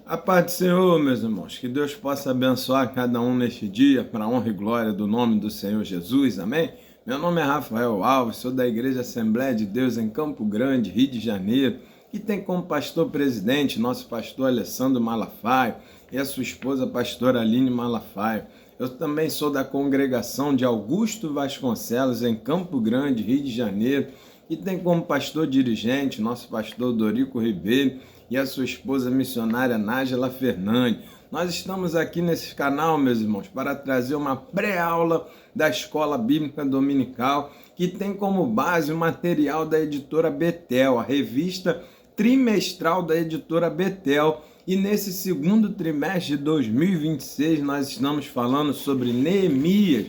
A paz do Senhor, meus irmãos, que Deus possa abençoar cada um neste dia, para a honra e glória do nome do Senhor Jesus, amém? Meu nome é Rafael Alves, sou da Igreja Assembleia de Deus em Campo Grande, Rio de Janeiro, e tem como pastor presidente nosso pastor Alessandro Malafaia e a sua esposa pastora Aline Malafaia. Eu também sou da congregação de Augusto Vasconcelos em Campo Grande, Rio de Janeiro, e tem como pastor dirigente nosso pastor Dorico Ribeiro e a sua esposa missionária Nájila Fernandes. Nós estamos aqui nesse canal, meus irmãos, para trazer uma pré-aula da Escola Bíblica Dominical, que tem como base o material da editora Betel, a revista trimestral da editora Betel. E nesse segundo trimestre de 2026, nós estamos falando sobre Neemias,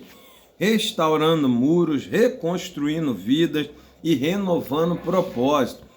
restaurando muros, reconstruindo vidas e renovando propósito.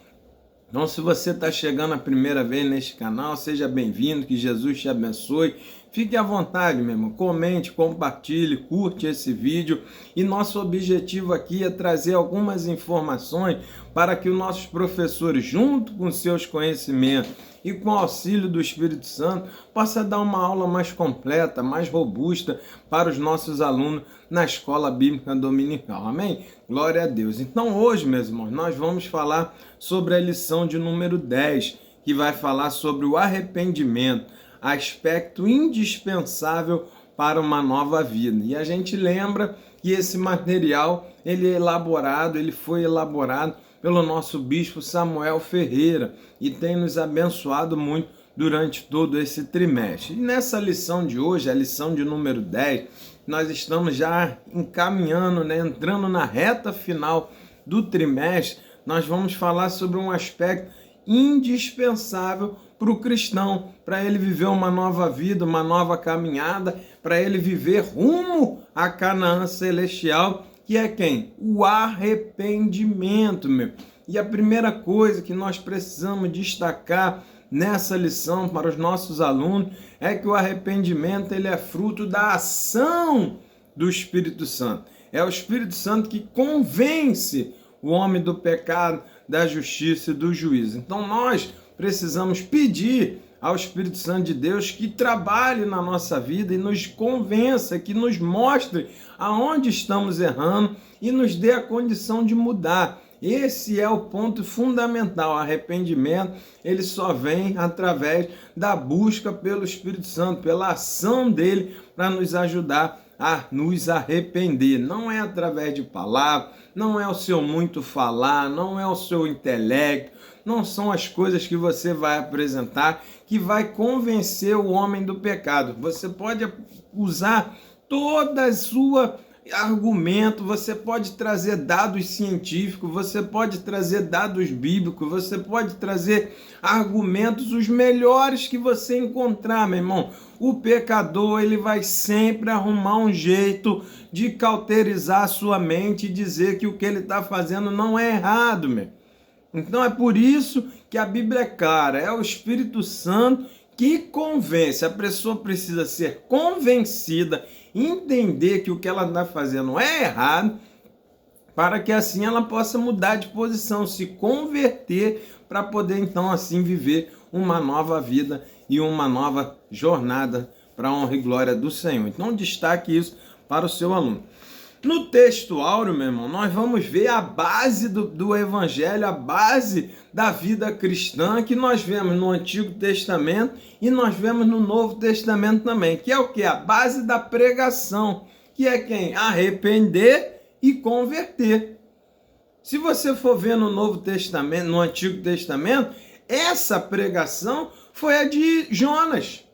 Então, se você está chegando a primeira vez neste canal, seja bem-vindo, que Jesus te abençoe. Fique à vontade, meu irmão. Comente, compartilhe, curte esse vídeo. E nosso objetivo aqui é trazer algumas informações para que os nossos professores, junto com seus conhecimentos e com o auxílio do Espírito Santo, possa dar uma aula mais completa, mais robusta para os nossos alunos na Escola Bíblica Dominical. Amém? Glória a Deus. Então hoje, meus irmãos, nós vamos falar sobre a lição de número 10, que vai falar sobre o arrependimento, aspecto indispensável para uma nova vida. E a gente lembra que esse material, ele foi elaborado pelo nosso bispo Samuel Ferreira e tem nos abençoado muito durante todo esse trimestre. E nessa lição de hoje, a lição de número 10, nós estamos já encaminhando, entrando na reta final do trimestre. Nós vamos falar sobre um aspecto indispensável para o cristão, para ele viver uma nova vida, uma nova caminhada, para ele viver rumo à Canaã celestial, que é quem? O arrependimento, meu. E a primeira coisa que nós precisamos destacar nessa lição para os nossos alunos é que o arrependimento ele é fruto da ação do Espírito Santo. É o Espírito Santo que convence o homem do pecado, da justiça e do juízo. Então nós precisamos pedir ao Espírito Santo de Deus que trabalhe na nossa vida e nos convença, que nos mostre aonde estamos errando e nos dê a condição de mudar. Esse é o ponto fundamental. O arrependimento, ele só vem através da busca pelo Espírito Santo, pela ação dele para nos ajudar a nos arrepender. Não é através de palavras, não é o seu muito falar, não é o seu intelecto, não são as coisas que você vai apresentar que vai convencer o homem do pecado. Você pode usar toda a sua argumento, você pode trazer dados científicos, você pode trazer dados bíblicos, você pode trazer argumentos os melhores que você encontrar, meu irmão. O pecador, ele vai sempre arrumar um jeito de cauterizar a sua mente e dizer que o que ele está fazendo não é errado, meu. Então é por isso que a Bíblia é clara, é o Espírito Santo que convence. A pessoa precisa ser convencida, entender que o que ela está fazendo é errado, para que assim ela possa mudar de posição, se converter, para poder então assim viver uma nova vida e uma nova jornada para a honra e glória do Senhor. Então destaque isso para o seu aluno. No texto áureo, meu irmão, nós vamos ver a base do evangelho, a base da vida cristã, que nós vemos no Antigo Testamento e nós vemos no Novo Testamento também, que é o que? A base da pregação, que é quem? Arrepender e converter. Se você for ver no Novo Testamento, no Antigo Testamento, essa pregação foi a de Jonas.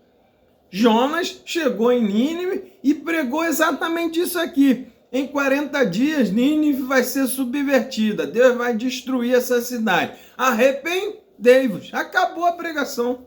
Jonas chegou em Nínive e pregou exatamente isso aqui. Em 40 dias, Nínive vai ser subvertida. Deus vai destruir essa cidade. Arrependei-vos. Acabou a pregação.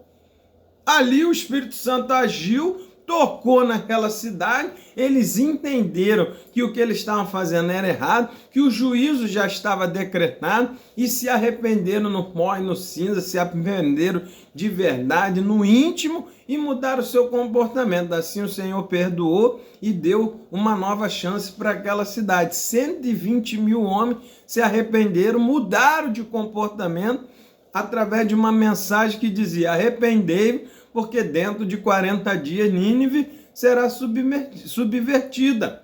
Ali o Espírito Santo agiu, tocou naquela cidade, eles entenderam que o que eles estavam fazendo era errado, que o juízo já estava decretado e se arrependeram no pó e no cinza, se arrependeram de verdade no íntimo e mudaram o seu comportamento. Assim o Senhor perdoou e deu uma nova chance para aquela cidade. 120 mil homens se arrependeram, mudaram de comportamento através de uma mensagem que dizia: arrependei-vos, porque dentro de 40 dias Nínive será subvertida.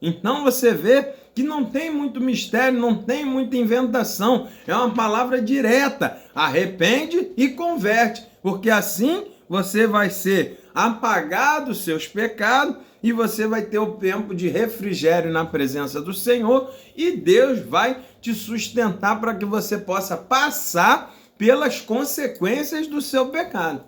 Então você vê que não tem muito mistério, não tem muita inventação, é uma palavra direta: arrepende e converte, porque assim você vai ser apagado dos seus pecados e você vai ter o tempo de refrigério na presença do Senhor, e Deus vai te sustentar para que você possa passar pelas consequências do seu pecado.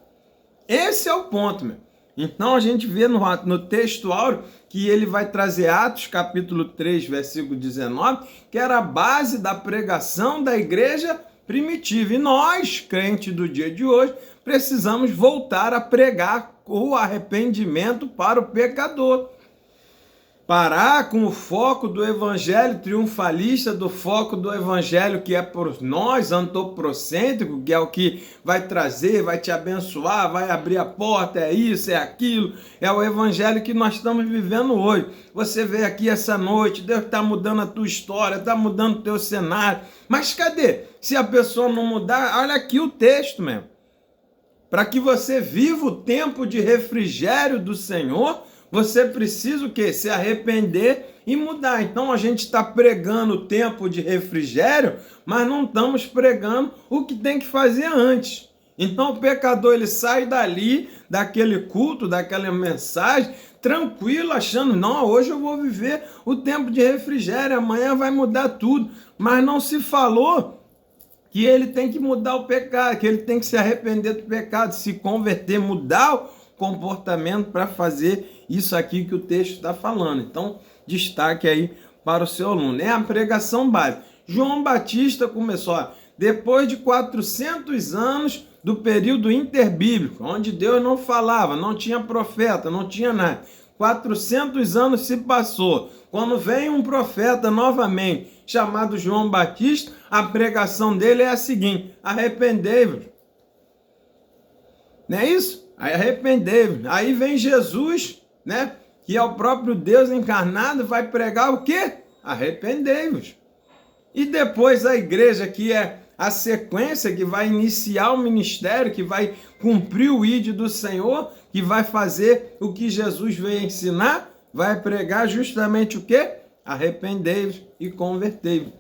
Esse é o ponto, meu. Então a gente vê no texto áureo que ele vai trazer Atos capítulo 3, versículo 19, que era a base da pregação da igreja primitiva. E nós, crentes do dia de hoje, precisamos voltar a pregar o arrependimento para o pecador. Parar com o foco do evangelho triunfalista, do foco do evangelho que é por nós, antropocêntrico, que é o que vai trazer, vai te abençoar, vai abrir a porta, é isso, é aquilo. É o evangelho que nós estamos vivendo hoje. Você vê aqui essa noite, Deus está mudando a tua história, está mudando o teu cenário. Mas cadê? Se a pessoa não mudar, olha aqui o texto mesmo. Para que você viva o tempo de refrigério do Senhor, você precisa o quê? Se arrepender e mudar. Então a gente está pregando o tempo de refrigério, mas não estamos pregando o que tem que fazer antes. Então o pecador ele sai dali, daquele culto, daquela mensagem, tranquilo, achando, não, hoje eu vou viver o tempo de refrigério, amanhã vai mudar tudo. Mas não se falou que ele tem que mudar o pecado, que ele tem que se arrepender do pecado, se converter, mudar o comportamento para fazer isso aqui que o texto está falando. Então, destaque aí para o seu aluno. É a pregação básica. João Batista começou, depois de 400 anos do período interbíblico, onde Deus não falava, não tinha profeta, não tinha nada. 400 anos se passou. Quando vem um profeta novamente, chamado João Batista, a pregação dele é a seguinte: arrependei-vos. Não é isso? Aí arrependei-vos. Aí vem Jesus, né? Que é o próprio Deus encarnado, vai pregar o quê? Arrependei-vos. E depois a igreja, que é a sequência, que vai iniciar o ministério, que vai cumprir o ID do Senhor, que vai fazer o que Jesus veio ensinar, vai pregar justamente o quê? Arrependei-vos e convertei-vos.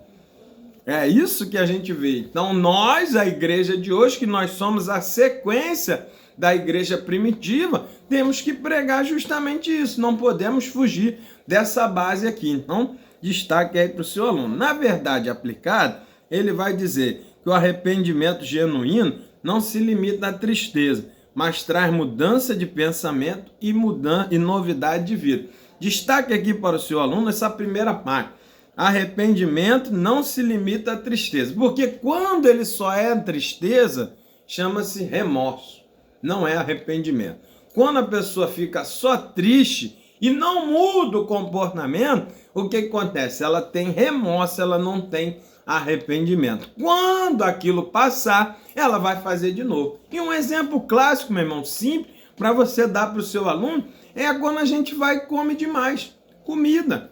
É isso que a gente vê. Então nós, a igreja de hoje, que nós somos a sequência da igreja primitiva, temos que pregar justamente isso. Não podemos fugir dessa base aqui. Então, destaque aí para o seu aluno. Na verdade aplicada, ele vai dizer que o arrependimento genuíno não se limita à tristeza, mas traz mudança de pensamento e novidade de vida. Destaque aqui para o seu aluno essa primeira parte. Arrependimento não se limita à tristeza, porque quando ele só é tristeza, chama-se remorso, não é arrependimento. Quando a pessoa fica só triste e não muda o comportamento, o que acontece? Ela tem remorso, ela não tem arrependimento. Quando aquilo passar, ela vai fazer de novo. E um exemplo clássico, meu irmão, simples, para você dar para o seu aluno, é quando a gente vai e come demais comida.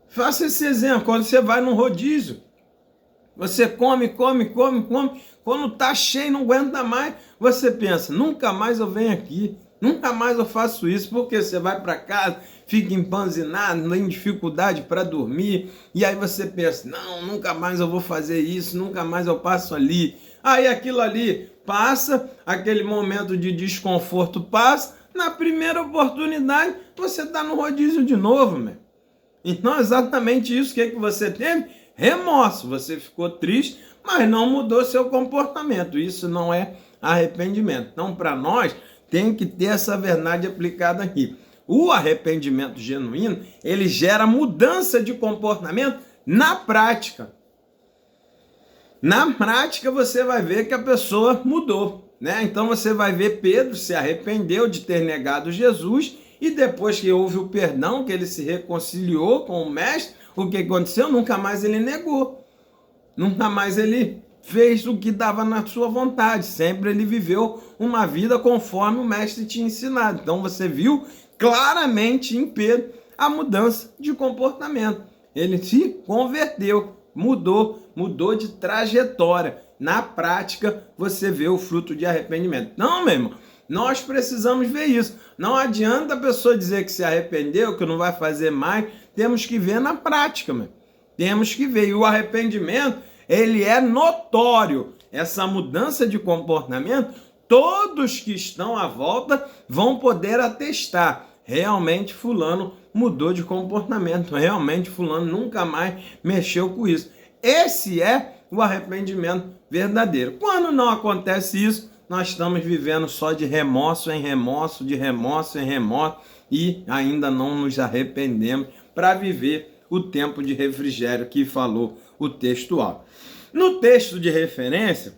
Faça esse exemplo, quando você vai num rodízio, você come, quando tá cheio, não aguenta mais, você pensa, nunca mais eu venho aqui, nunca mais eu faço isso, porque você vai para casa, fica empanzinado, tem dificuldade para dormir, e aí você pensa, não, nunca mais eu vou fazer isso, nunca mais eu passo ali. Aí aquilo ali passa, aquele momento de desconforto passa, na primeira oportunidade você está no rodízio de novo, meu. Então, exatamente isso que você teve? Remorso. Você ficou triste, mas não mudou seu comportamento. Isso não é arrependimento. Então, para nós, tem que ter essa verdade aplicada aqui. O arrependimento genuíno, ele gera mudança de comportamento na prática. Na prática, você vai ver que a pessoa mudou, né? Então, você vai ver Pedro se arrependeu de ter negado Jesus. E depois que houve o perdão, que ele se reconciliou com o mestre, o que aconteceu? Nunca mais ele negou. Nunca mais ele fez o que dava na sua vontade. Sempre ele viveu uma vida conforme o mestre tinha ensinado. Então você viu claramente em Pedro a mudança de comportamento. Ele se converteu, mudou de trajetória. Na prática, você vê o fruto de arrependimento. Não, meu irmão. Nós precisamos ver isso. Não adianta a pessoa dizer que se arrependeu, que não vai fazer mais. Temos que ver na prática, mano. Temos que ver. E o arrependimento, ele é notório. Essa mudança de comportamento, todos que estão à volta vão poder atestar. Realmente fulano mudou de comportamento. Realmente fulano nunca mais mexeu com isso. Esse é o arrependimento verdadeiro. Quando não acontece isso, nós estamos vivendo só de remorso em remorso, de remorso em remorso, e ainda não nos arrependemos para viver o tempo de refrigério que falou o texto alto. No texto de referência,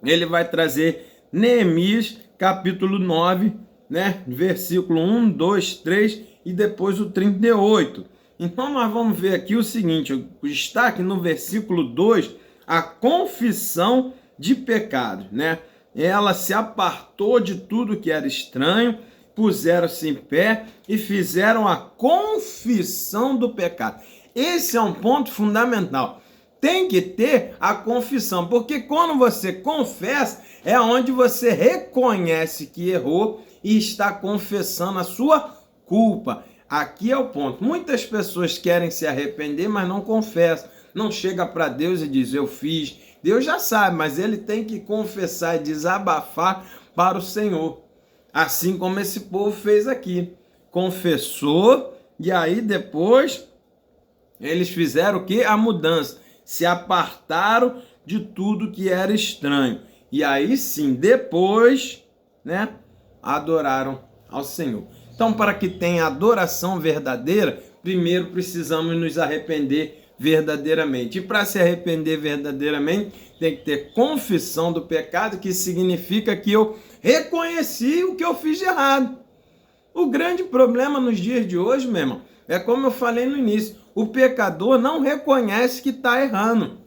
ele vai trazer Neemias, capítulo 9, né? Versículo 1, 2, 3 e depois o 38. Então nós vamos ver aqui o seguinte, o destaque no versículo 2, a confissão de pecados, né? Ela se apartou de tudo que era estranho, puseram-se em pé e fizeram a confissão do pecado. Esse é um ponto fundamental. Tem que ter a confissão, porque quando você confessa, é onde você reconhece que errou e está confessando a sua culpa. Aqui é o ponto. Muitas pessoas querem se arrepender, mas não confessam. Não chega para Deus e diz, eu fiz. Deus já sabe, mas ele tem que confessar e desabafar para o Senhor. Assim como esse povo fez aqui. Confessou e aí depois eles fizeram o quê? A mudança. Se apartaram de tudo que era estranho. E aí sim, depois, né, adoraram ao Senhor. Então, para que tenha adoração verdadeira, primeiro precisamos nos arrepender verdadeiramente. E para se arrepender verdadeiramente, tem que ter confissão do pecado, que significa que eu reconheci o que eu fiz de errado. O grande problema nos dias de hoje, meu irmão, é como eu falei no início, o pecador não reconhece que está errando.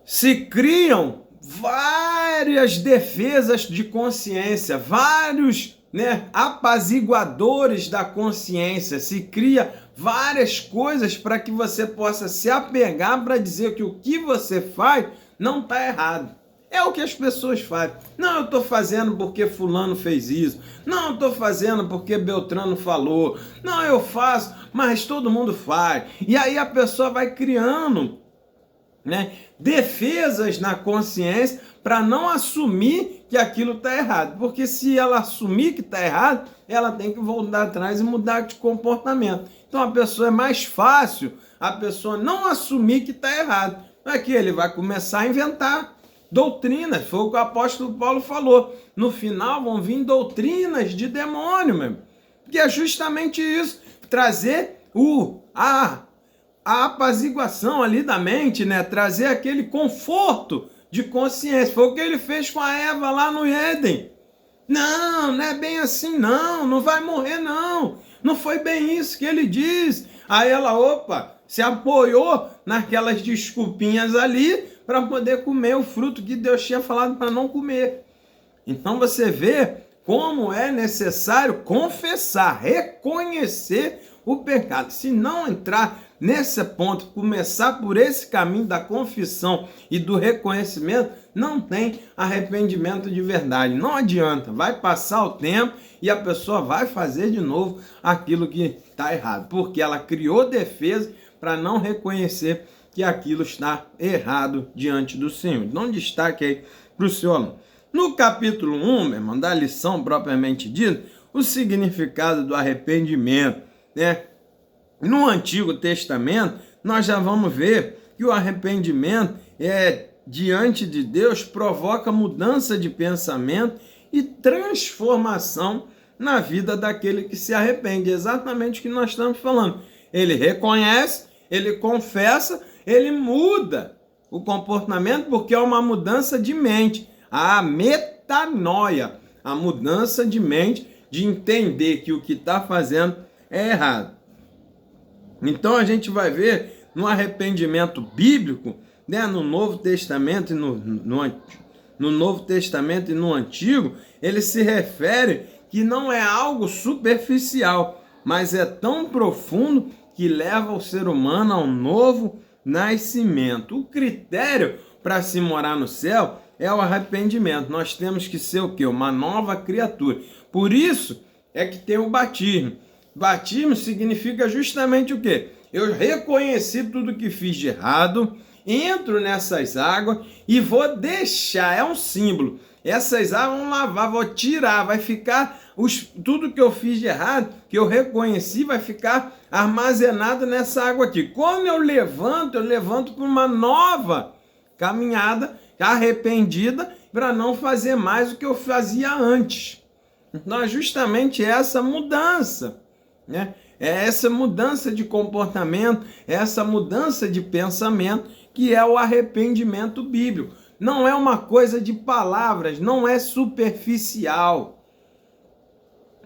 Se criam várias defesas de consciência, vários, né, apaziguadores da consciência, se cria várias coisas para que você possa se apegar para dizer que o que você faz não está errado. É o que as pessoas fazem. Não, eu estou fazendo porque fulano fez isso. Não, eu estou fazendo porque Beltrano falou. Não, eu faço, mas todo mundo faz. E aí a pessoa vai criando, né, defesas na consciência para não assumir que aquilo está errado. Porque se ela assumir que está errado, ela tem que voltar atrás e mudar de comportamento. Então a pessoa é mais fácil a pessoa não assumir que está errado. Aqui ele vai começar a inventar doutrinas. Foi o que o apóstolo Paulo falou. No final vão vir doutrinas de demônio mesmo. Que é justamente isso. Trazer a apaziguação ali da mente, né? Trazer aquele conforto de consciência. Foi o que ele fez com a Eva lá no Éden. Não, não é bem assim não, não vai morrer não. Não foi bem isso que ele diz. Aí ela, se apoiou naquelas desculpinhas ali para poder comer o fruto que Deus tinha falado para não comer. Então você vê como é necessário confessar, reconhecer o pecado. Se não entrar nesse ponto, começar por esse caminho da confissão e do reconhecimento, não tem arrependimento de verdade. Não adianta, vai passar o tempo e a pessoa vai fazer de novo aquilo que está errado, porque ela criou defesa para não reconhecer que aquilo está errado diante do Senhor. Dá um destaque aí para o seu aluno. No capítulo 1, meu irmão, da lição propriamente dita, o significado do arrependimento, né? No Antigo Testamento, nós já vamos ver que o arrependimento diante de Deus provoca mudança de pensamento e transformação na vida daquele que se arrepende. Exatamente o que nós estamos falando. Ele reconhece, ele confessa, ele muda o comportamento porque é uma mudança de mente. A metanoia, a mudança de mente, de entender que o que está fazendo é errado. Então a gente vai ver no arrependimento bíblico, né, no Novo Testamento e no Novo Testamento e no Antigo, ele se refere que não é algo superficial, mas é tão profundo que leva o ser humano a um novo nascimento. O critério para se morar no céu é o arrependimento. Nós temos que ser o quê? Uma nova criatura. Por isso é que tem o batismo. Batismo significa justamente o quê? Eu reconheci tudo que fiz de errado, entro nessas águas e vou deixar, é um símbolo. Essas águas vão lavar, vou tirar, vai ficar tudo que eu fiz de errado, que eu reconheci, vai ficar armazenado nessa água aqui. Quando eu levanto para uma nova caminhada, arrependida, para não fazer mais o que eu fazia antes. Então é justamente essa mudança, né? É essa mudança de comportamento, é essa mudança de pensamento que é o arrependimento bíblico. Não é uma coisa de palavras, não é superficial.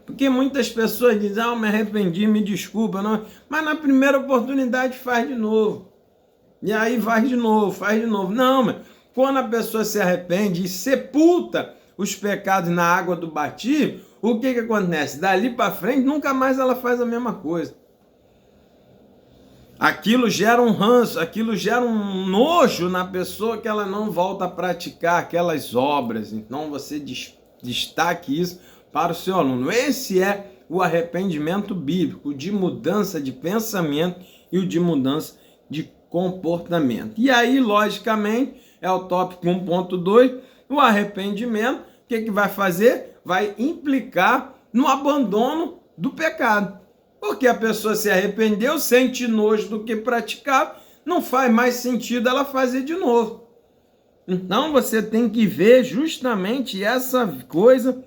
Porque muitas pessoas dizem, eu me arrependi, me desculpa, não. Mas na primeira oportunidade faz de novo. E aí faz de novo. Não, mas quando a pessoa se arrepende e sepulta os pecados na água do batismo, o que acontece? Dali para frente, nunca mais ela faz a mesma coisa. Aquilo gera um ranço, aquilo gera um nojo na pessoa que ela não volta a praticar aquelas obras. Então você destaque isso para o seu aluno. Esse é o arrependimento bíblico, de mudança de pensamento e o de mudança de comportamento. E aí, logicamente, é o tópico 1.2, o arrependimento, o que vai fazer? Vai implicar no abandono do pecado. Porque a pessoa se arrependeu, sente nojo do que praticava, não faz mais sentido ela fazer de novo. Então você tem que ver justamente essa coisa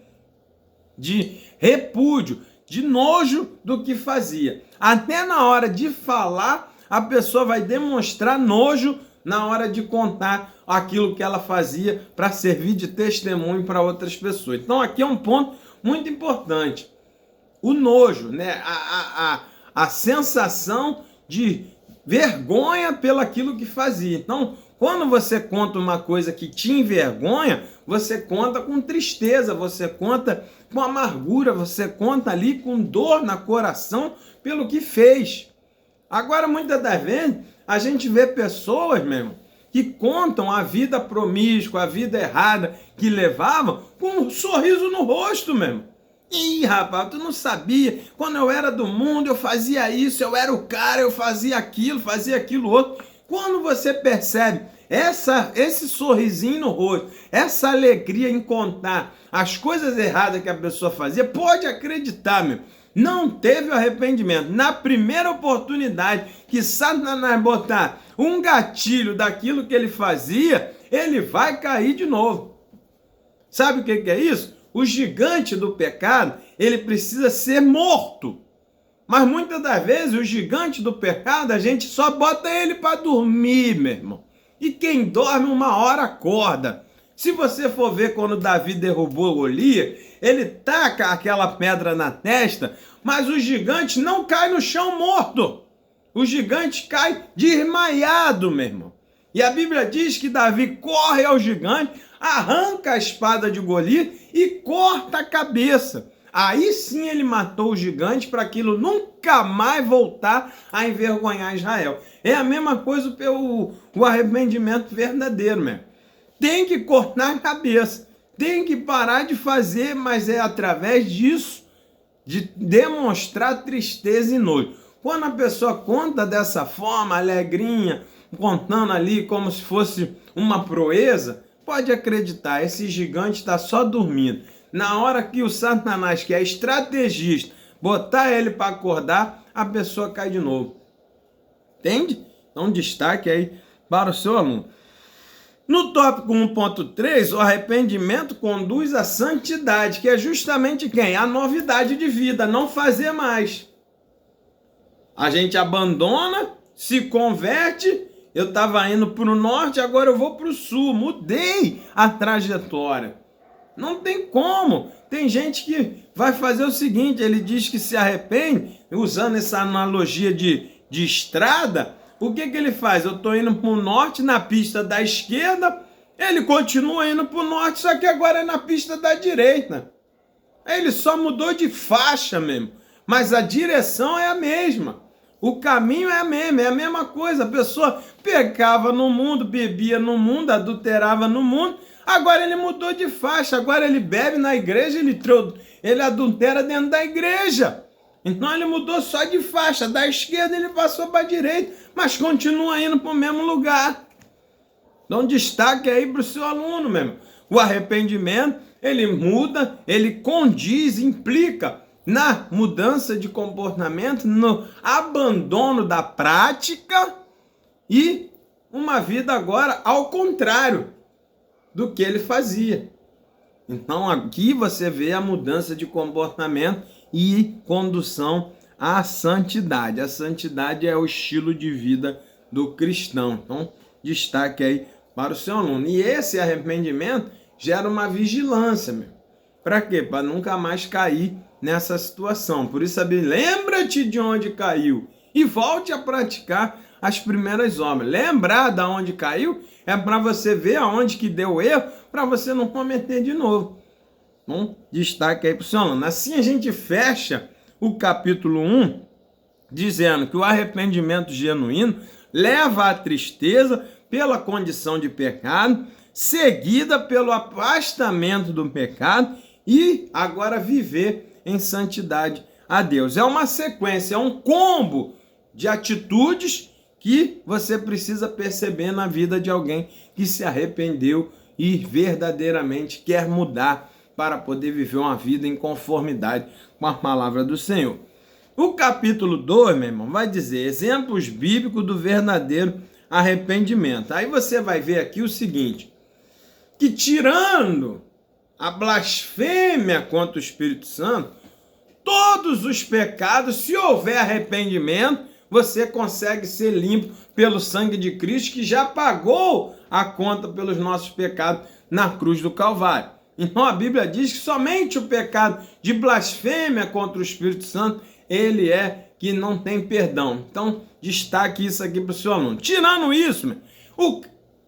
de repúdio, de nojo do que fazia. Até na hora de falar, a pessoa vai demonstrar nojo na hora de contar aquilo que ela fazia para servir de testemunho para outras pessoas. Então aqui é um ponto muito importante. O nojo, né? A sensação de vergonha pelo aquilo que fazia. Então, quando você conta uma coisa que te envergonha, você conta com tristeza, você conta com amargura, você conta ali com dor no coração pelo que fez. Agora, muitas das vezes, a gente vê pessoas, mesmo, que contam a vida promíscua, a vida errada que levavam com um sorriso no rosto, mesmo. Ih, rapaz, tu não sabia, quando eu era do mundo eu fazia isso, eu era o cara, eu fazia aquilo outro. Quando você percebe esse sorrisinho no rosto, essa alegria em contar as coisas erradas que a pessoa fazia, pode acreditar, meu, não teve arrependimento. Na primeira oportunidade que Satanás botar um gatilho daquilo que ele fazia, ele vai cair de novo. Sabe o que é isso? O gigante do pecado, ele precisa ser morto. Mas muitas das vezes o gigante do pecado, a gente só bota ele para dormir, meu irmão. E quem dorme uma hora acorda. Se você for ver quando Davi derrubou Golias, ele taca aquela pedra na testa, mas o gigante não cai no chão morto. O gigante cai desmaiado, meu irmão. E a Bíblia diz que Davi corre ao gigante, arranca a espada de Golias e corta a cabeça. Aí sim ele matou o gigante para aquilo nunca mais voltar a envergonhar Israel. É a mesma coisa o arrependimento verdadeiro, mesmo. Tem que cortar a cabeça, tem que parar de fazer, mas é através disso, de demonstrar tristeza e nojo. Quando a pessoa conta dessa forma, alegrinha, contando ali como se fosse uma proeza, pode acreditar, esse gigante está só dormindo. Na hora que o Satanás, que é estrategista, botar ele para acordar, a pessoa cai de novo. Entende? Então destaque aí para o seu aluno. No tópico 1.3, o arrependimento conduz à santidade, que é justamente quem? A novidade de vida, não fazer mais. A gente abandona, se converte. Eu estava indo para o norte, agora eu vou para o sul. Mudei a trajetória. Não tem como. Tem gente que vai fazer o seguinte, ele diz que se arrepende, usando essa analogia de estrada, o que ele faz? Eu estou indo para o norte na pista da esquerda, ele continua indo para o norte, só que agora é na pista da direita. Ele só mudou de faixa mesmo, mas a direção é a mesma. O caminho é a mesma coisa. A pessoa pecava no mundo, bebia no mundo, adulterava no mundo, Agora ele mudou de faixa, agora ele bebe na igreja, ele adultera dentro da igreja. Então ele mudou só de faixa, da esquerda ele passou para a direita, mas continua indo para o mesmo lugar. Então destaque aí para o seu aluno mesmo. O arrependimento, ele muda, ele condiz, implica na mudança de comportamento, no abandono da prática e uma vida agora ao contrário do que ele fazia. Então aqui você vê a mudança de comportamento e condução à santidade. A santidade é o estilo de vida do cristão. Então destaque aí para o seu aluno. E esse arrependimento gera uma vigilância, meu. Para quê? Para nunca mais cair nessa situação. Por isso, lembra-te de onde caiu e volte a praticar as primeiras obras. Lembrar de onde caiu é para você ver aonde que deu erro, para você não cometer de novo. Bom, destaque aí para o seu aluno. Assim a gente fecha o capítulo 1 dizendo que o arrependimento genuíno leva à tristeza pela condição de pecado, seguida pelo afastamento do pecado e agora viver em santidade a Deus. É uma sequência, é um combo de atitudes que você precisa perceber na vida de alguém que se arrependeu e verdadeiramente quer mudar para poder viver uma vida em conformidade com a palavra do Senhor. O capítulo 2, meu irmão, vai dizer exemplos bíblicos do verdadeiro arrependimento. Aí você vai ver aqui o seguinte, que tirando a blasfêmia contra o Espírito Santo, todos os pecados, se houver arrependimento, você consegue ser limpo pelo sangue de Cristo, que já pagou a conta pelos nossos pecados na cruz do Calvário. Então a Bíblia diz que somente o pecado de blasfêmia contra o Espírito Santo, ele é que não tem perdão. Então destaque isso aqui para o seu aluno. Tirando isso,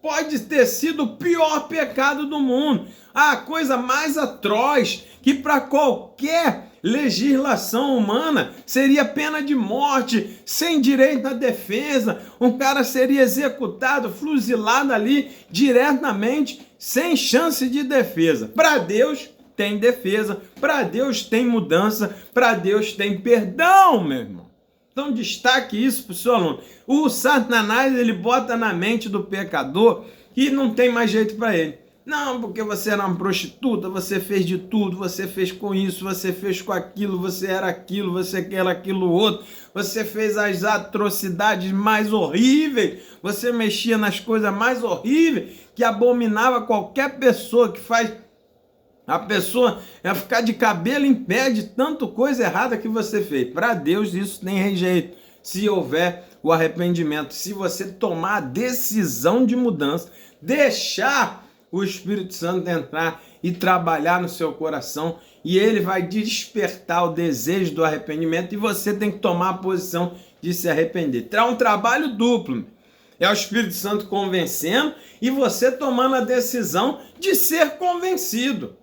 pode ter sido o pior pecado do mundo, a coisa mais atroz, que para qualquer legislação humana seria pena de morte, sem direito à defesa, um cara seria executado, fuzilado ali diretamente, sem chance de defesa. Para Deus tem defesa, para Deus tem mudança, para Deus tem perdão, meu irmão. Então destaque isso para o seu aluno. O Satanás, ele bota na mente do pecador que não tem mais jeito para ele. Não, porque você era uma prostituta, você fez de tudo, você fez com isso, você fez com aquilo, você era aquilo, você era aquilo outro, você fez as atrocidades mais horríveis, você mexia nas coisas mais horríveis, que abominava qualquer pessoa que faz a pessoa ficar de cabelo em pé de tanto coisa errada que você fez. Para Deus isso tem rejeito, se houver o arrependimento, se você tomar a decisão de mudança, deixar o Espírito Santo entrar e trabalhar no seu coração, e ele vai despertar o desejo do arrependimento, e você tem que tomar a posição de se arrepender. É um trabalho duplo. É o Espírito Santo convencendo e você tomando a decisão de ser convencido.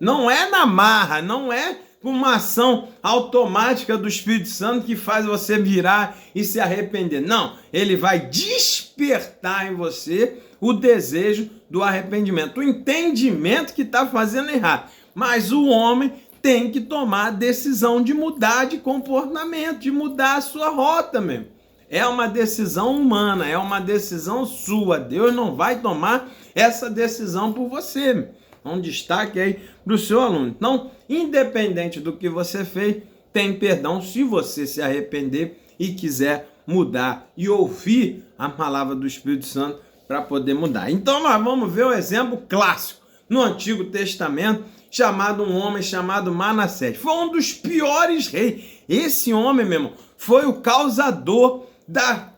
Não é na marra, não é uma ação automática do Espírito Santo que faz você virar e se arrepender. Não, ele vai despertar em você o desejo do arrependimento, o entendimento que está fazendo errado. Mas o homem tem que tomar a decisão de mudar de comportamento, de mudar a sua rota mesmo. É uma decisão humana, é uma decisão sua. Deus não vai tomar essa decisão por você. Um destaque aí para o seu aluno. Então, independente do que você fez, tem perdão se você se arrepender e quiser mudar e ouvir a palavra do Espírito Santo para poder mudar. Então, nós vamos ver o exemplo clássico no Antigo Testamento, um homem chamado Manassés. Foi um dos piores reis. Esse homem, meu irmão, foi o causador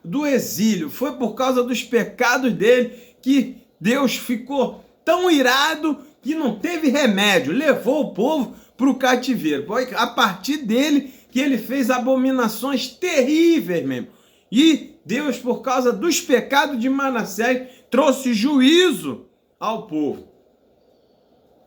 do exílio. Foi por causa dos pecados dele que Deus ficou tão irado que não teve remédio, levou o povo para o cativeiro. Foi a partir dele que ele fez abominações terríveis mesmo. E Deus, por causa dos pecados de Manassés, trouxe juízo ao povo.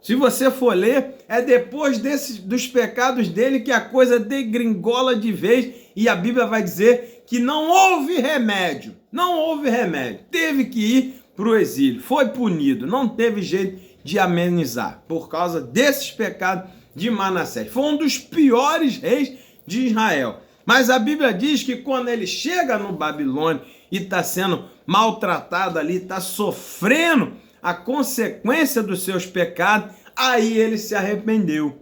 Se você for ler, é depois dos pecados dele que a coisa degringola de vez, e a Bíblia vai dizer que não houve remédio. Não houve remédio. Teve que ir para o exílio, foi punido, não teve jeito de amenizar por causa desses pecados de Manassés. Foi um dos piores reis de Israel. Mas a Bíblia diz que quando ele chega no Babilônia e está sendo maltratado ali, está sofrendo a consequência dos seus pecados, aí ele se arrependeu.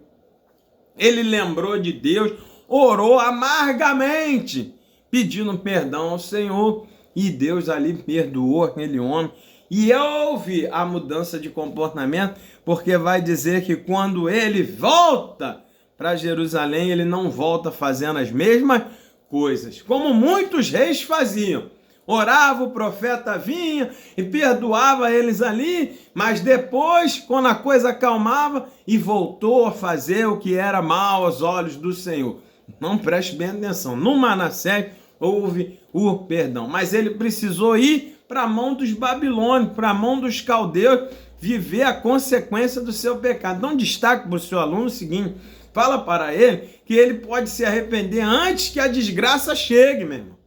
Ele lembrou de Deus, orou amargamente, pedindo perdão ao Senhor, e Deus ali perdoou aquele homem. E houve a mudança de comportamento, porque vai dizer que quando ele volta para Jerusalém, ele não volta fazendo as mesmas coisas, como muitos reis faziam. Orava, o profeta vinha e perdoava eles ali, mas depois, quando a coisa acalmava, e voltou a fazer o que era mal aos olhos do Senhor. Não preste bem atenção, no Manassés houve o perdão, mas ele precisou ir para a mão dos babilônios, para a mão dos caldeus, viver a consequência do seu pecado. Então destaque para o seu aluno o seguinte, fala para ele que ele pode se arrepender antes que a desgraça chegue, meu irmão.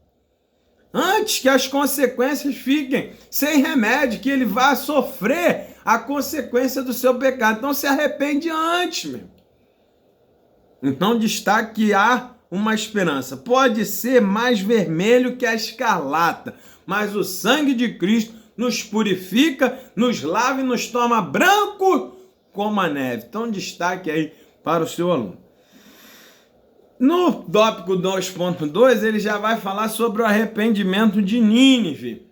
Antes que as consequências fiquem sem remédio, que ele vá sofrer a consequência do seu pecado. Então se arrepende antes, meu. Então destaque que há uma esperança. Pode ser mais vermelho que a escarlata, mas o sangue de Cristo nos purifica, nos lava e nos torna branco como a neve. Então destaque aí para o seu aluno. No tópico 2.2, ele já vai falar sobre o arrependimento de Nínive.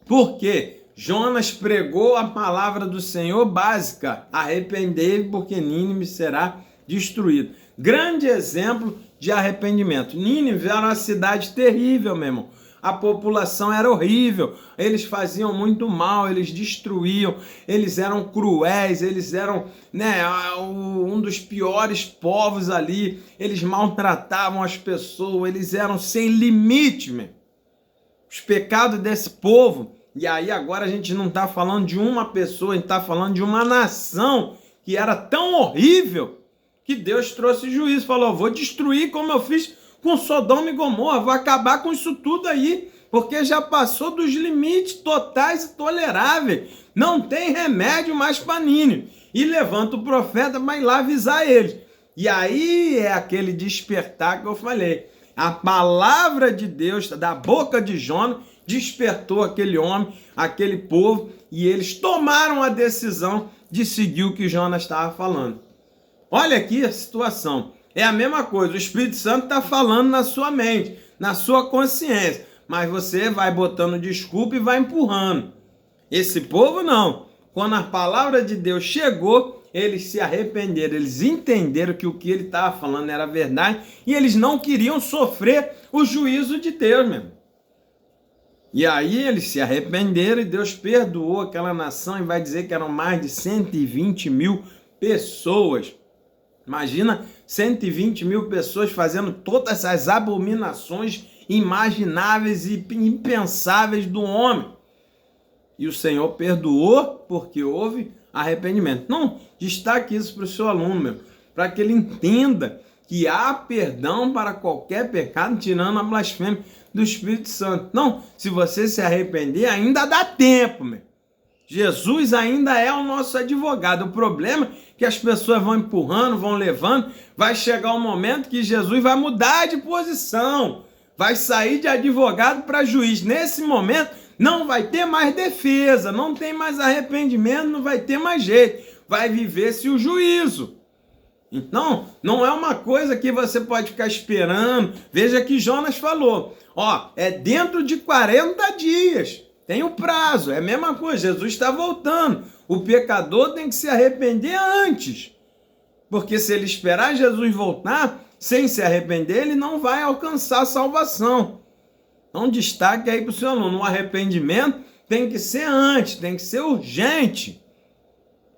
Por quê? Jonas pregou a palavra do Senhor básica: arrependei-vos, porque Nínive será destruído. Grande exemplo de arrependimento. Nínive era uma cidade terrível, meu irmão. A população era horrível, eles faziam muito mal, eles destruíam, eles eram cruéis, eles eram um dos piores povos ali, eles maltratavam as pessoas, eles eram sem limite, meu. Os pecados desse povo, e aí agora a gente não está falando de uma pessoa, a gente está falando de uma nação que era tão horrível que Deus trouxe juízo, falou, vou destruir como eu fiz com Sodoma e Gomorra, vou acabar com isso tudo aí, porque já passou dos limites totais e toleráveis. Não tem remédio mais para Nínive. E levanta o profeta, vai lá avisar eles. E aí é aquele despertar que eu falei. A palavra de Deus, da boca de Jonas, despertou aquele homem, aquele povo, e eles tomaram a decisão de seguir o que Jonas estava falando. Olha aqui a situação. É a mesma coisa, o Espírito Santo está falando na sua mente, na sua consciência, mas você vai botando desculpa e vai empurrando. Esse povo não. Quando a palavra de Deus chegou, eles se arrependeram, eles entenderam que o que ele estava falando era verdade e eles não queriam sofrer o juízo de Deus mesmo. E aí eles se arrependeram e Deus perdoou aquela nação e vai dizer que eram mais de 120 mil pessoas. Imagina 120 mil pessoas fazendo todas essas abominações imagináveis e impensáveis do homem. E o Senhor perdoou porque houve arrependimento. Não, destaque isso para o seu aluno, meu, para que ele entenda que há perdão para qualquer pecado, tirando a blasfêmia do Espírito Santo. Não, se você se arrepender, ainda dá tempo, meu. Jesus ainda é o nosso advogado. O problema é que as pessoas vão empurrando, vão levando, vai chegar um momento que Jesus vai mudar de posição, vai sair de advogado para juiz. Nesse momento não vai ter mais defesa, não tem mais arrependimento, não vai ter mais jeito, vai viver-se o juízo. Então, não é uma coisa que você pode ficar esperando. Veja que Jonas falou, é dentro de 40 dias. Tem o prazo, é a mesma coisa, Jesus está voltando. O pecador tem que se arrepender antes. Porque se ele esperar Jesus voltar, sem se arrepender, ele não vai alcançar a salvação. Então destaque aí para o seu aluno, o arrependimento tem que ser antes, tem que ser urgente.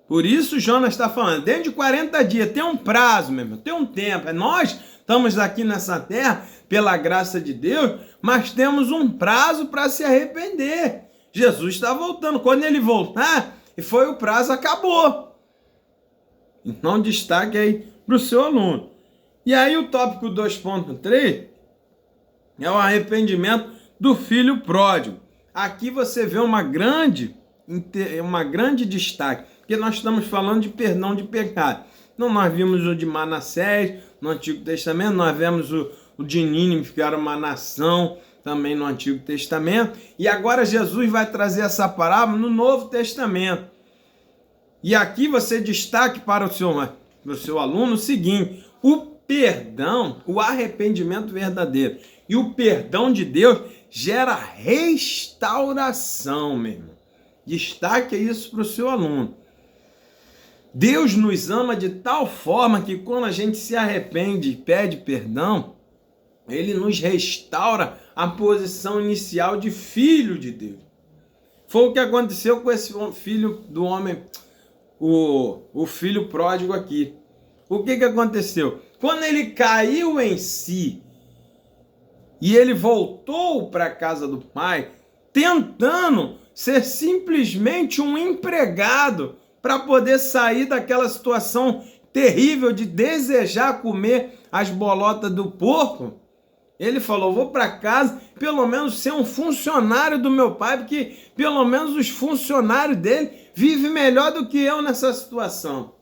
Por isso Jonas está falando, dentro de 40 dias, tem um prazo, meu irmão, tem um tempo. Nós estamos aqui nessa terra, pela graça de Deus, mas temos um prazo para se arrepender. Jesus está voltando. Quando ele voltar, e foi o prazo, acabou. Então, destaque aí para o seu aluno. E aí, o tópico 2.3 é o arrependimento do filho pródigo. Aqui você vê uma grande uma grande destaque, porque nós estamos falando de perdão de pecado. Então nós vimos o de Manassés no Antigo Testamento, nós vemos o de Nínive, que era uma nação também no Antigo Testamento, e agora Jesus vai trazer essa parábola no Novo Testamento. E aqui você destaque para o seu aluno o seguinte: o perdão, o arrependimento verdadeiro e o perdão de Deus gera restauração, meu irmão. Destaque isso para o seu aluno. Deus nos ama de tal forma que quando a gente se arrepende e pede perdão, Ele nos restaura a posição inicial de filho de Deus. Foi o que aconteceu com esse filho do homem, o filho pródigo aqui. O que aconteceu? Quando ele caiu em si e ele voltou para a casa do pai, tentando ser simplesmente um empregado para poder sair daquela situação terrível de desejar comer as bolotas do porco, ele falou: vou para casa, pelo menos ser um funcionário do meu pai, porque pelo menos os funcionários dele vivem melhor do que eu nessa situação.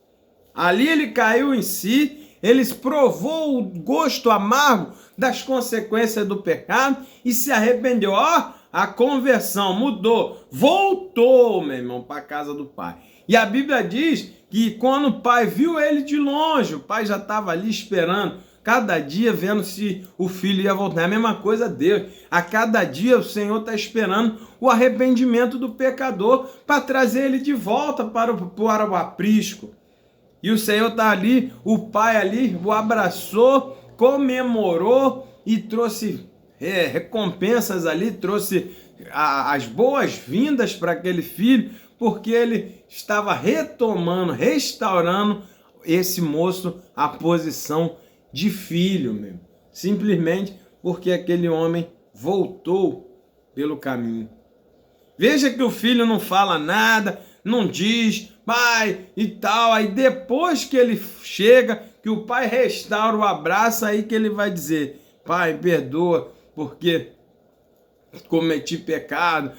Ali ele caiu em si, ele provou o gosto amargo das consequências do pecado e se arrependeu. Ó, a conversão mudou, voltou, meu irmão, para a casa do pai. E a Bíblia diz que quando o pai viu ele de longe, o pai já estava ali esperando, cada dia vendo se o filho ia voltar. É a mesma coisa Deus. A cada dia o Senhor está esperando o arrependimento do pecador para trazer ele de volta para o aprisco. E o Senhor está ali, o pai ali o abraçou, comemorou e trouxe recompensas ali, trouxe as boas-vindas para aquele filho, porque ele estava retomando, restaurando esse moço à posição de filho mesmo. Simplesmente porque aquele homem voltou pelo caminho. Veja que o filho não fala nada, não diz, pai e tal. Aí depois que ele chega, que o pai restaura o abraço, aí que ele vai dizer: pai, perdoa, porque cometi pecado,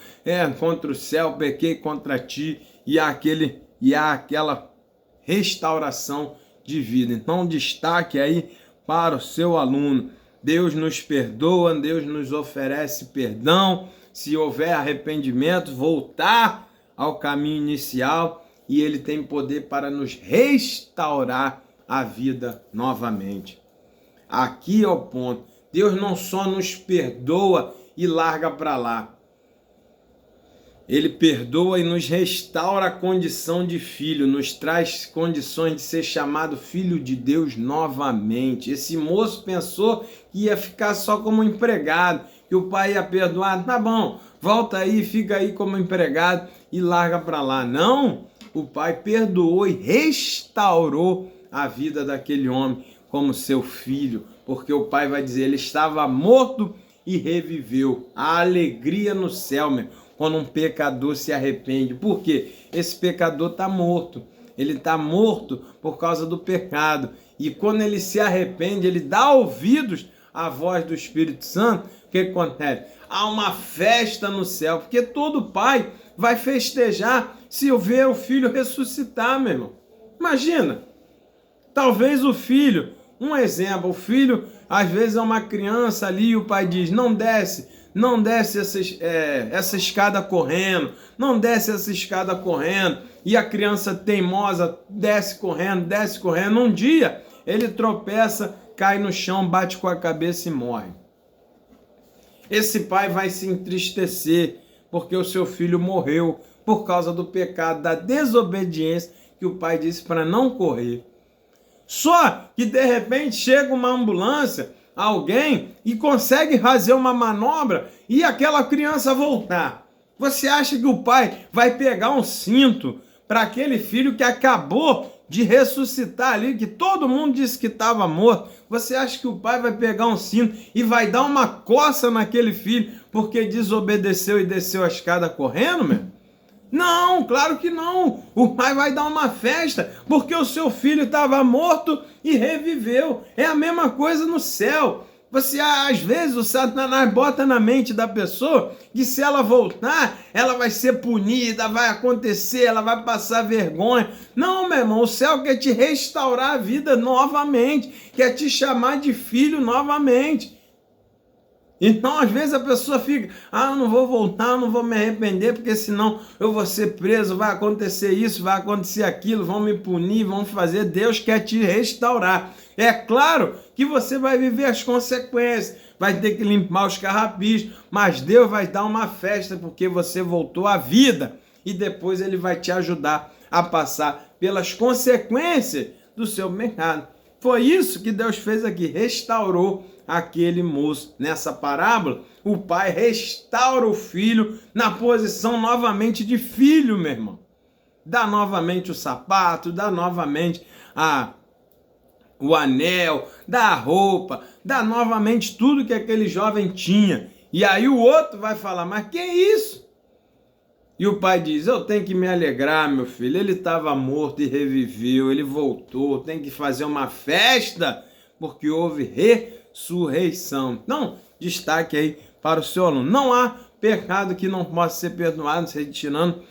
contra o céu, pequei contra ti, e há aquela restauração de vida. Então destaque aí para o seu aluno: Deus nos perdoa, Deus nos oferece perdão, se houver arrependimento, voltar ao caminho inicial, e Ele tem poder para nos restaurar a vida novamente. Aqui é o ponto: Deus não só nos perdoa e larga para lá, Ele perdoa e nos restaura a condição de filho, nos traz condições de ser chamado filho de Deus novamente. Esse moço pensou que ia ficar só como empregado, que o pai ia perdoar. Tá bom, volta aí, fica aí como empregado e larga para lá. Não, o pai perdoou e restaurou a vida daquele homem como seu filho, porque o pai vai dizer: ele estava morto e reviveu. A alegria no céu, meu, quando um pecador se arrepende. Por quê? Esse pecador está morto. Ele está morto por causa do pecado. E quando ele se arrepende, ele dá ouvidos à voz do Espírito Santo. O que acontece? Há uma festa no céu, porque todo pai vai festejar se ver o filho ressuscitar, meu irmão. Imagina, talvez o filho, um exemplo, o filho às vezes é uma criança ali e o pai diz: não desce essa escada correndo, não desce essa escada correndo, e a criança teimosa desce correndo, um dia ele tropeça, cai no chão, bate com a cabeça e morre. Esse pai vai se entristecer, porque o seu filho morreu por causa do pecado, da desobediência que o pai disse para não correr. Só que de repente chega uma ambulância, alguém, e consegue fazer uma manobra e aquela criança voltar. Você acha que o pai vai pegar um cinto para aquele filho que acabou de ressuscitar ali, que todo mundo disse que estava morto? Você acha que o pai vai pegar um cinto e vai dar uma coça naquele filho porque desobedeceu e desceu a escada correndo, meu? Não, claro que não. O pai vai dar uma festa porque o seu filho estava morto e reviveu. É a mesma coisa no céu. Às vezes, o Satanás bota na mente da pessoa que se ela voltar, ela vai ser punida, vai acontecer, ela vai passar vergonha. Não, meu irmão, o céu quer te restaurar a vida novamente, quer te chamar de filho novamente. Então, às vezes a pessoa fica, eu não vou voltar, eu não vou me arrepender, porque senão eu vou ser preso, vai acontecer isso, vai acontecer aquilo, vão me punir, vão fazer. Deus quer te restaurar. É claro que você vai viver as consequências, vai ter que limpar os carrapichos, mas Deus vai dar uma festa porque você voltou à vida e depois Ele vai te ajudar a passar pelas consequências do seu pecado. Foi isso que Deus fez aqui, restaurou aquele moço. Nessa parábola, o pai restaura o filho na posição novamente de filho, meu irmão. Dá novamente o sapato, dá novamente o anel, dá a roupa, dá novamente tudo que aquele jovem tinha. E aí o outro vai falar, mas que isso? E o pai diz, eu tenho que me alegrar, meu filho, ele estava morto e reviveu, ele voltou, tem que fazer uma festa, porque houve ressurreição. Então, destaque aí para o seu aluno. Não há pecado que não possa ser perdoado, se retirando,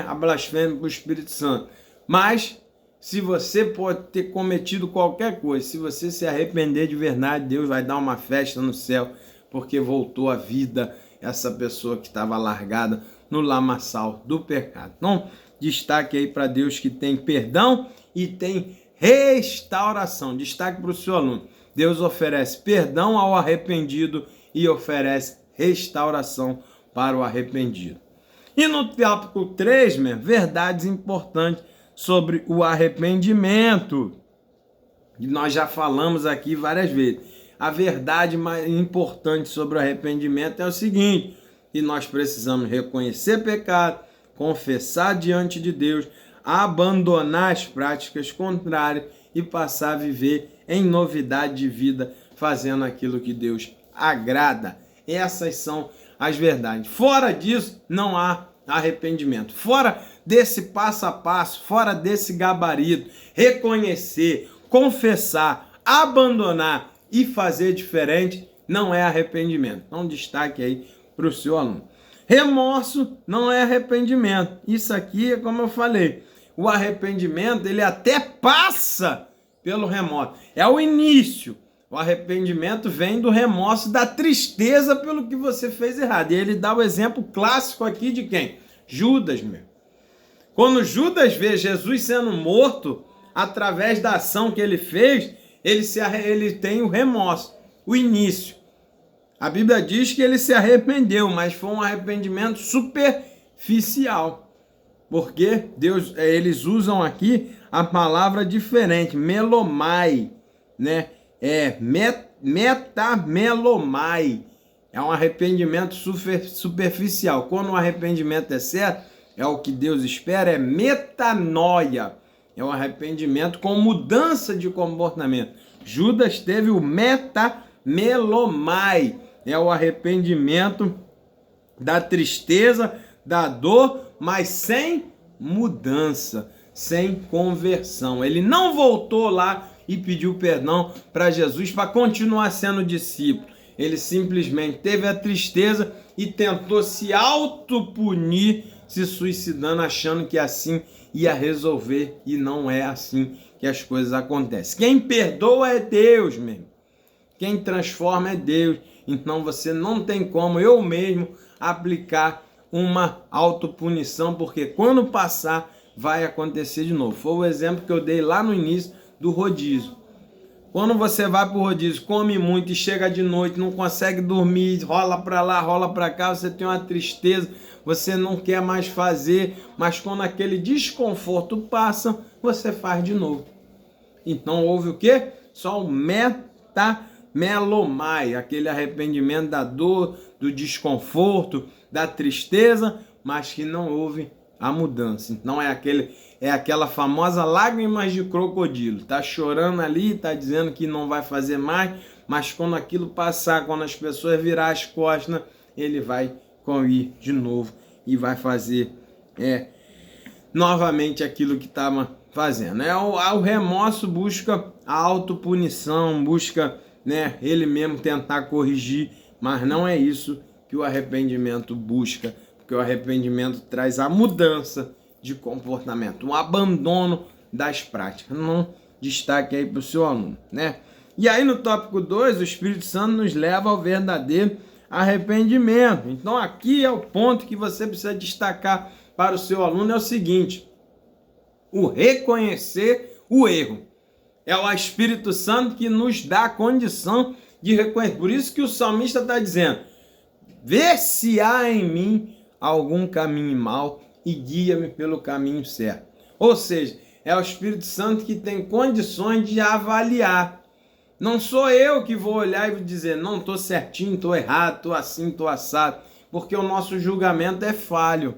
a blasfêmia para o Espírito Santo. Mas, se você pode ter cometido qualquer coisa, se você se arrepender de verdade, Deus vai dar uma festa no céu, porque voltou à vida essa pessoa que estava largada no lamaçal do pecado. Então, destaque aí para Deus que tem perdão e tem restauração. Destaque para o seu aluno. Deus oferece perdão ao arrependido e oferece restauração para o arrependido. E no tópico 3, verdades importantes sobre o arrependimento. E nós já falamos aqui várias vezes. A verdade mais importante sobre o arrependimento é o seguinte, que nós precisamos reconhecer pecado, confessar diante de Deus, abandonar as práticas contrárias e passar a viver em novidade de vida, fazendo aquilo que Deus agrada. Essas são as verdades. Fora disso, não há arrependimento. Fora desse passo a passo, fora desse gabarito, reconhecer, confessar, abandonar e fazer diferente, não é arrependimento. Então, destaque aí para o seu aluno. Remorso não é arrependimento. Isso aqui é como eu falei. O arrependimento, ele até passa pelo remorso. É o início. O arrependimento vem do remorso, da tristeza pelo que você fez errado. E ele dá o exemplo clássico aqui de quem? Judas, meu. Quando Judas vê Jesus sendo morto, através da ação que ele fez, ele tem o remorso, o início. A Bíblia diz que ele se arrependeu, mas foi um arrependimento superficial. Porque eles usam aqui a palavra diferente, melomai, metamelomai. É um arrependimento superficial. Quando o arrependimento é certo, é o que Deus espera, é metanoia. É um arrependimento com mudança de comportamento. Judas teve o metamelomai. É o arrependimento da tristeza, da dor, mas sem mudança, sem conversão. Ele não voltou lá e pediu perdão para Jesus para continuar sendo discípulo. Ele simplesmente teve a tristeza e tentou se autopunir, se suicidando, achando que assim ia resolver, e não é assim que as coisas acontecem. Quem perdoa é Deus, mesmo. Quem transforma é Deus. Então você não tem como eu mesmo aplicar uma autopunição, porque quando passar vai acontecer de novo. Foi o exemplo que eu dei lá no início do rodízio. Quando você vai para o rodízio, come muito e chega de noite, não consegue dormir, rola para lá, rola para cá, você tem uma tristeza, você não quer mais fazer, mas quando aquele desconforto passa, você faz de novo. Então houve o quê? Só o metamelomai, aquele arrependimento da dor, do desconforto, da tristeza, mas que não houve a mudança. Então é aquela famosa lágrimas de crocodilo. Tá chorando ali, tá dizendo que não vai fazer mais, mas quando aquilo passar, quando as pessoas virar as costas, ele vai ir de novo e vai fazer novamente aquilo que estava fazendo. O remorso busca a autopunição, busca né, ele mesmo tentar corrigir, mas não é isso que o arrependimento busca, porque o arrependimento traz a mudança de comportamento, um abandono das práticas. Não destaque aí para o seu aluno, né? E aí no tópico 2, o Espírito Santo nos leva ao verdadeiro arrependimento. Então aqui é o ponto que você precisa destacar para o seu aluno, é o seguinte: o reconhecer o erro. É o Espírito Santo que nos dá a condição de reconhecer. Por isso que o salmista está dizendo: vê se há em mim algum caminho mau e guia-me pelo caminho certo. Ou seja, é o Espírito Santo que tem condições de avaliar. Não sou eu que vou olhar e dizer, não, estou certinho, estou errado, estou assim, estou assado. Porque o nosso julgamento é falho.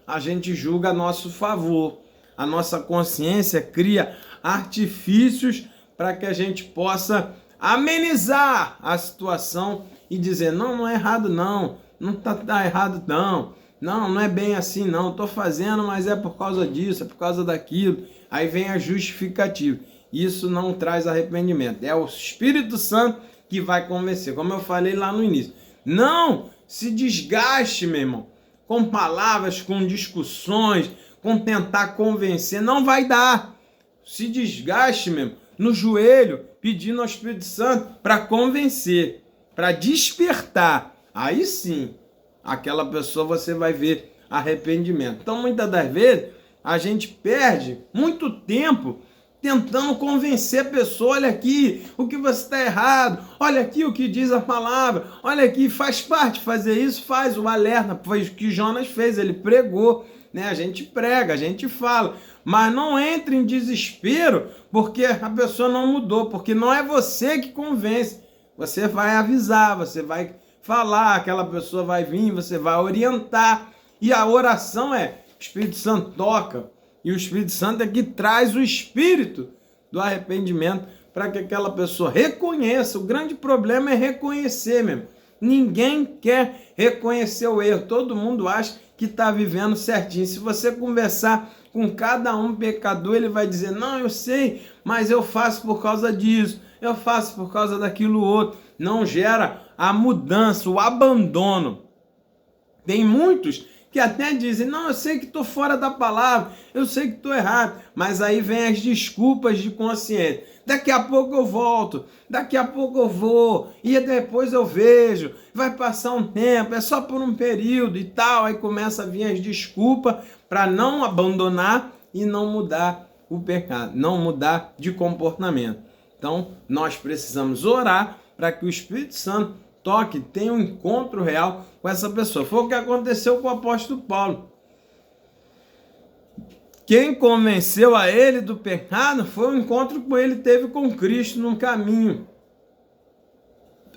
A gente julga a nosso favor. A nossa consciência cria artifícios para que a gente possa amenizar a situação e dizer, não, não é errado não, não tá errado não, não é bem assim não, estou fazendo, mas é por causa disso, é por causa daquilo. Aí vem a justificativa. Isso não traz arrependimento. É o Espírito Santo que vai convencer, como eu falei lá no início. Não se desgaste, meu irmão, com palavras, com discussões, com tentar convencer, não vai dar. Se desgaste mesmo, no joelho, pedindo ao Espírito Santo para convencer, para despertar. Aí sim, aquela pessoa você vai ver arrependimento. Então, muitas das vezes, a gente perde muito tempo tentando convencer a pessoa, olha aqui o que você está errado, olha aqui o que diz a palavra, olha aqui, faz parte fazer isso, faz o alerta, foi o que Jonas fez, ele pregou, né? A gente prega, a gente fala, mas não entre em desespero porque a pessoa não mudou, porque não é você que convence, você vai avisar, você vai falar, aquela pessoa vai vir, você vai orientar, e a oração é, o Espírito Santo toca, e o Espírito Santo é que traz o espírito do arrependimento para que aquela pessoa reconheça. O grande problema é reconhecer mesmo. Ninguém quer reconhecer o erro. Todo mundo acha que está vivendo certinho. Se você conversar com cada um pecador, ele vai dizer, não, eu sei, mas eu faço por causa disso, eu faço por causa daquilo outro. Não gera a mudança, o abandono. Tem muitos que até dizem, não, eu sei que estou fora da palavra, eu sei que estou errado, mas aí vem as desculpas de consciência. Daqui a pouco eu volto, daqui a pouco eu vou, e depois eu vejo, vai passar um tempo, é só por um período e tal, aí começa a vir as desculpas para não abandonar e não mudar o pecado, não mudar de comportamento. Então, nós precisamos orar para que o Espírito Santo toque, tenha um encontro real com essa pessoa. Foi o que aconteceu com o apóstolo Paulo. Quem convenceu a ele do pecado foi o encontro que ele teve com Cristo no caminho.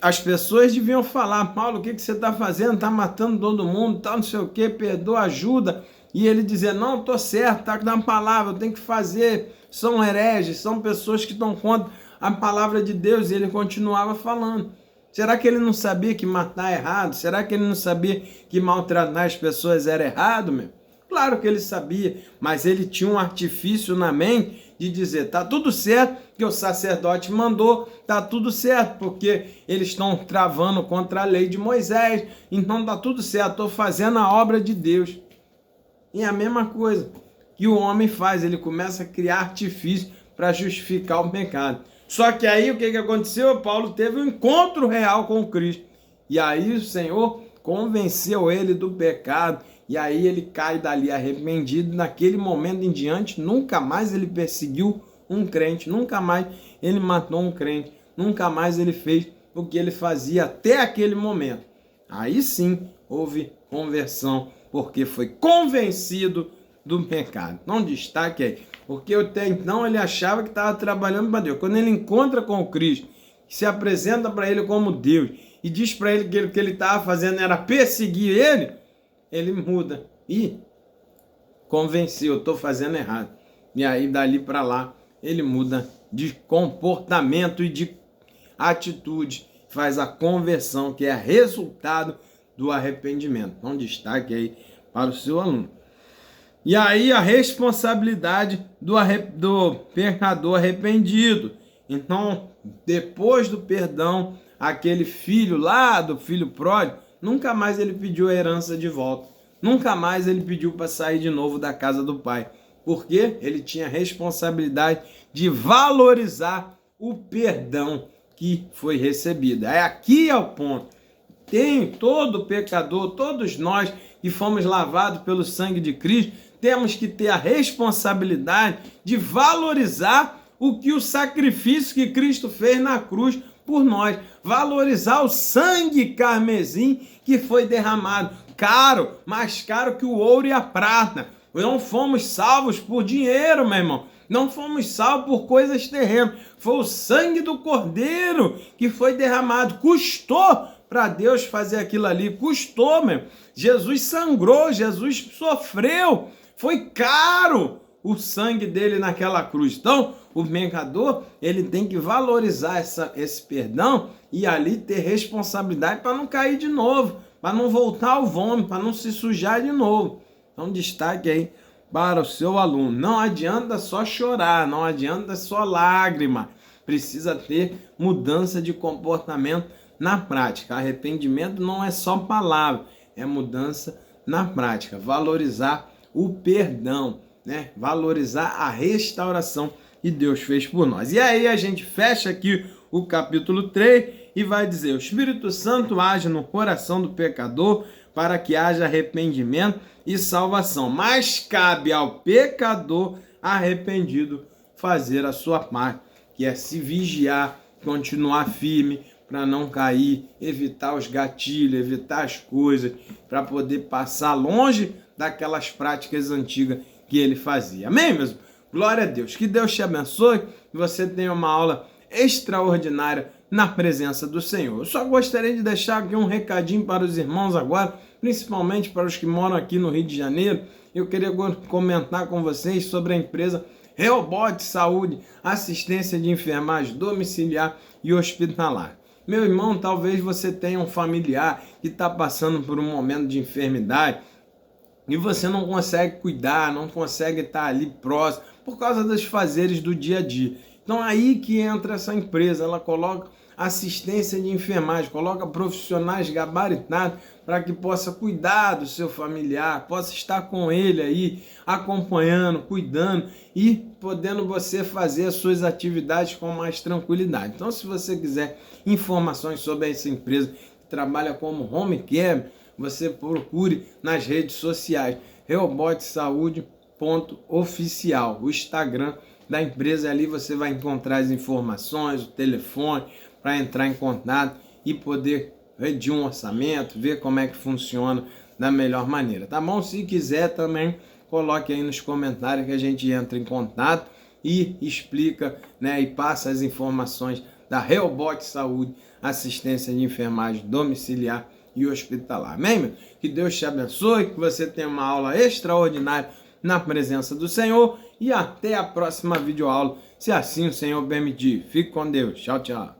As pessoas deviam falar, Paulo, o que você está fazendo? Está matando todo mundo, tá, não sei o que, perdoa, ajuda. E ele dizia, não, estou certo, está dando palavra, eu tenho que fazer. São hereges, são pessoas que estão contra a palavra de Deus. E ele continuava falando. Será que ele não sabia que matar é errado? Será que ele não sabia que maltratar as pessoas era errado, meu? Claro que ele sabia, mas ele tinha um artifício na mente de dizer, tá tudo certo que o sacerdote mandou, tá tudo certo, porque eles estão travando contra a lei de Moisés, então tá tudo certo, estou fazendo a obra de Deus. E é a mesma coisa que o homem faz, ele começa a criar artifício para justificar o pecado. Só que aí o que aconteceu? Paulo teve um encontro real com Cristo. E aí o Senhor convenceu ele do pecado. E aí ele cai dali arrependido. Naquele momento em diante, nunca mais ele perseguiu um crente. Nunca mais ele matou um crente. Nunca mais ele fez o que ele fazia até aquele momento. Aí sim houve conversão, porque foi convencido do pecado. Não destaque aí. Porque até então ele achava que estava trabalhando para Deus. Quando ele encontra com o Cristo, se apresenta para ele como Deus e diz para ele que o que ele estava fazendo era perseguir ele muda. E convenceu, estou fazendo errado. E aí dali para lá ele muda de comportamento e de atitude. Faz a conversão, que é resultado do arrependimento. Então destaque aí para o seu aluno. E aí a responsabilidade do pecador arrependido. Então, depois do perdão, aquele filho lá do filho pródigo, nunca mais ele pediu a herança de volta. Nunca mais ele pediu para sair de novo da casa do pai. Porque ele tinha responsabilidade de valorizar o perdão que foi recebido. Aqui é o ponto. Todo pecador, todos nós que fomos lavados pelo sangue de Cristo, temos que ter a responsabilidade de valorizar o sacrifício que Cristo fez na cruz por nós. Valorizar o sangue carmesim que foi derramado. Caro, mais caro que o ouro e a prata. Não fomos salvos por dinheiro, meu irmão. Não fomos salvos por coisas terrenas. Foi o sangue do Cordeiro que foi derramado. Custou para Deus fazer aquilo ali. Custou, meu. Jesus sangrou, Jesus sofreu. Foi caro o sangue dele naquela cruz. Então, o pecador, ele tem que valorizar esse perdão e ali ter responsabilidade para não cair de novo, para não voltar ao vômito, para não se sujar de novo. Então, destaque aí para o seu aluno. Não adianta só chorar, não adianta só lágrima. Precisa ter mudança de comportamento na prática. Arrependimento não é só palavra, é mudança na prática. Valorizar o perdão, né? Valorizar a restauração que Deus fez por nós. E aí a gente fecha aqui o capítulo 3 e vai dizer: o Espírito Santo age no coração do pecador para que haja arrependimento e salvação. Mas cabe ao pecador arrependido fazer a sua parte, que é se vigiar, continuar firme para não cair, evitar os gatilhos, evitar as coisas, para poder passar longe daquelas práticas antigas que ele fazia. Amém, mesmo? Glória a Deus. Que Deus te abençoe, que você tenha uma aula extraordinária na presença do Senhor. Eu só gostaria de deixar aqui um recadinho para os irmãos agora, principalmente para os que moram aqui no Rio de Janeiro. Eu queria comentar com vocês sobre a empresa Rehoboth Saúde, assistência de enfermagem domiciliar e hospitalar. Meu irmão, talvez você tenha um familiar que está passando por um momento de enfermidade e você não consegue cuidar, não consegue estar ali próximo por causa dos fazeres do dia a dia. Então aí que entra essa empresa, ela coloca assistência de enfermagem, coloca profissionais gabaritados para que possa cuidar do seu familiar, possa estar com ele aí, acompanhando, cuidando e podendo você fazer as suas atividades com mais tranquilidade. Então, se você quiser informações sobre essa empresa que trabalha como home care, você procure nas redes sociais rehobothsaude.oficial, o Instagram da empresa. Ali você vai encontrar as informações, o telefone para entrar em contato e poder redigir um orçamento, ver como é que funciona da melhor maneira, tá bom? Se quiser também, coloque aí nos comentários que a gente entra em contato e explica, né, e passa as informações da Rehoboth Saúde, assistência de enfermagem domiciliar e hospitalar. Amém? Que Deus te abençoe, que você tenha uma aula extraordinária na presença do Senhor e até a próxima videoaula, se assim o Senhor permitir. Fique com Deus. Tchau, tchau.